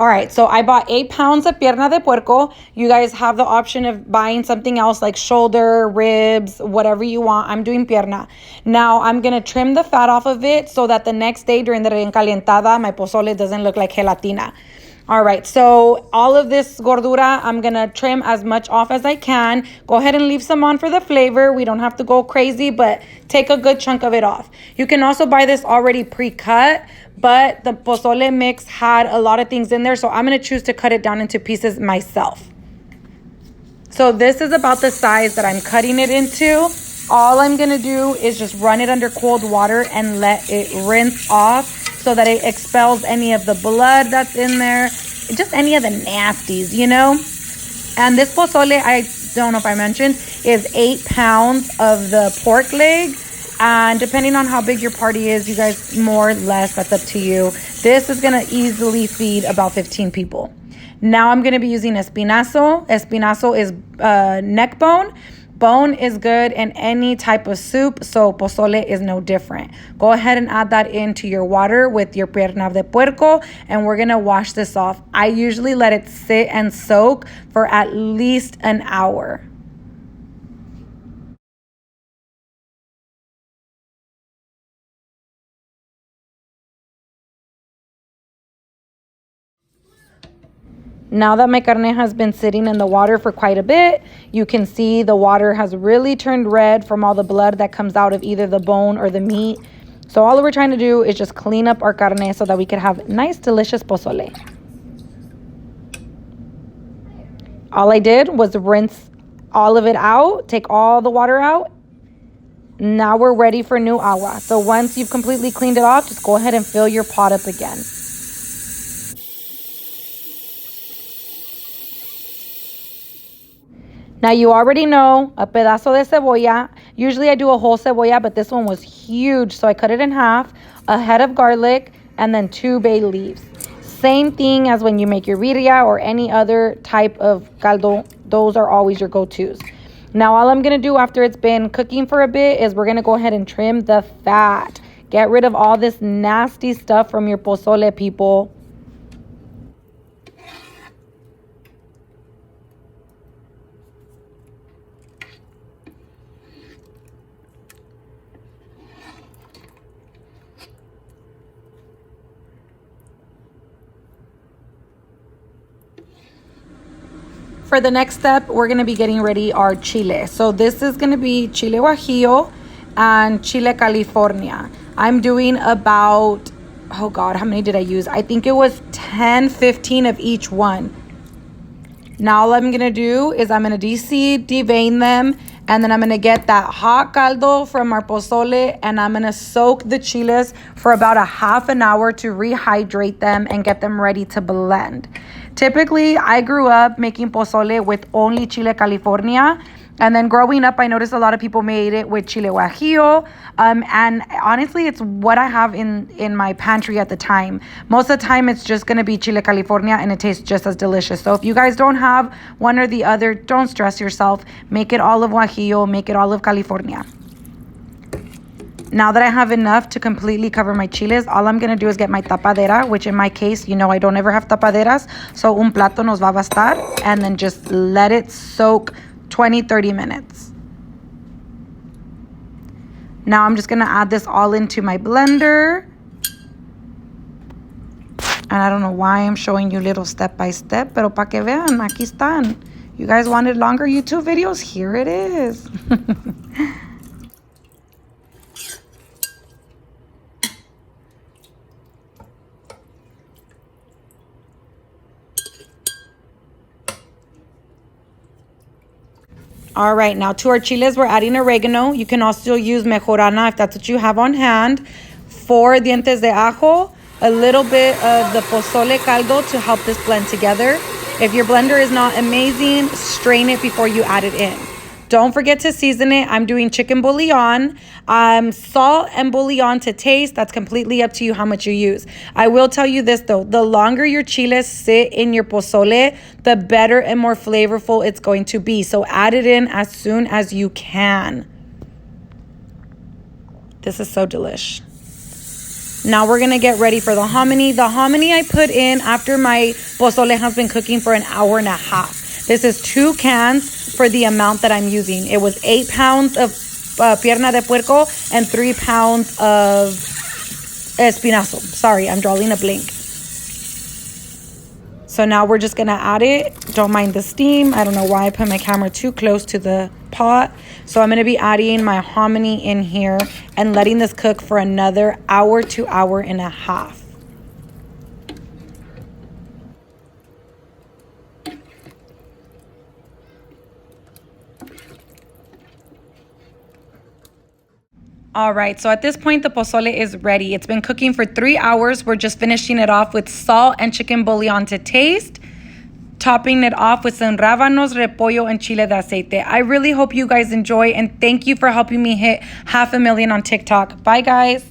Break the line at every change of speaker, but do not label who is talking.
All right, so I bought 8 pounds of pierna de puerco. You guys have the option of buying something else like shoulder, ribs, whatever you want. I'm doing pierna. Now, I'm going to trim the fat off of it so that the next day during the recalentada, my pozole doesn't look like gelatina. All right, so all of this gordura, I'm going to trim as much off as I can. Go ahead and leave some on for the flavor. We don't have to go crazy, but take a good chunk of it off. You can also buy this already pre-cut, but the pozole mix had a lot of things in there, so I'm going to choose to cut it down into pieces myself. So this is about the size that I'm cutting it into. All I'm going to do is just run it under cold water and let it rinse off so that it expels any of the blood that's in there, just any of the nasties, you know? And this pozole, I don't know if I mentioned, is 8 pounds of the pork leg. And depending on how big your party is, you guys, more or less, that's up to you. This is going to easily feed about 15 people. Now I'm going to be using espinazo. Espinazo is neck bone. Bone is good in any type of soup, so pozole is no different. Go ahead and add that into your water with your pierna de puerco, and we're going to wash this off. I usually let it sit and soak for at least an hour. Now that my carne has been sitting in the water for quite a bit, you can see the water has really turned red from all the blood that comes out of either the bone or the meat. So all we're trying to do is just clean up our carne so that we can have nice, delicious pozole. All I did was rinse all of it out, take all the water out. Now we're ready for new agua. So once you've completely cleaned it off, just go ahead and fill your pot up again. Now, you already know a pedazo de cebolla. Usually I do a whole cebolla, but this one was huge, so I cut it in half, a head of garlic, and then 2 bay leaves. Same thing as when you make your birria or any other type of caldo. Those are always your go-tos. Now, all I'm going to do after it's been cooking for a bit is we're going to go ahead and trim the fat. Get rid of all this nasty stuff from your pozole, people. For the next step, we're going to be getting ready our chile. So this is going to be chile Guajillo and chile California. I'm doing about, oh God, how many did I use? I think it was 10, 15 of each one. Now all I'm going to do is I'm going to de-seed, devein them, and then I'm going to get that hot caldo from our pozole, and I'm going to soak the chiles for about a half an hour to rehydrate them and get them ready to blend. Typically, I grew up making pozole with only chile California. And then growing up, I noticed a lot of people made it with chile Guajillo. And honestly, it's what I have in my pantry at the time. Most of the time, it's just going to be chile California, and it tastes just as delicious. So if you guys don't have one or the other, don't stress yourself. Make it all of Guajillo. Make it all of California. Now that I have enough to completely cover my chiles, all I'm going to do is get my tapadera, which in my case, you know, I don't ever have tapaderas. So un plato nos va a bastar, and then just let it soak 20-30 minutes. Now I'm just going to add this all into my blender. And I don't know why I'm showing you little step by step, pero pa que vean, aquí están. You guys wanted longer YouTube videos? Here it is. All right, now to our chiles, we're adding oregano. You can also use mejorana if that's what you have on hand. 4 dientes de ajo, a little bit of the pozole caldo to help this blend together. If your blender is not amazing, strain it before you add it in. Don't forget to season it. I'm doing chicken bouillon. Salt and bouillon to taste. That's completely up to you how much you use. I will tell you this though. The longer your chiles sit in your pozole, the better and more flavorful it's going to be. So add it in as soon as you can. This is so delish. Now we're going to get ready for the hominy. The hominy I put in after my pozole has been cooking for an hour and a half. This is 2 cans for the amount that I'm using. It was 8 pounds of pierna de puerco and 3 pounds of espinazo. Sorry, I'm drawing a blank. So now we're just going to add it. Don't mind the steam. I don't know why I put my camera too close to the pot. So I'm going to be adding my hominy in here and letting this cook for another hour to hour and a half. All right, so at this point, the pozole is ready. It's been cooking for 3 hours. We're just finishing it off with salt and chicken bouillon to taste, topping it off with some rábanos, repollo, and chile de aceite. I really hope you guys enjoy, and thank you for helping me hit 500,000 on TikTok. Bye, guys.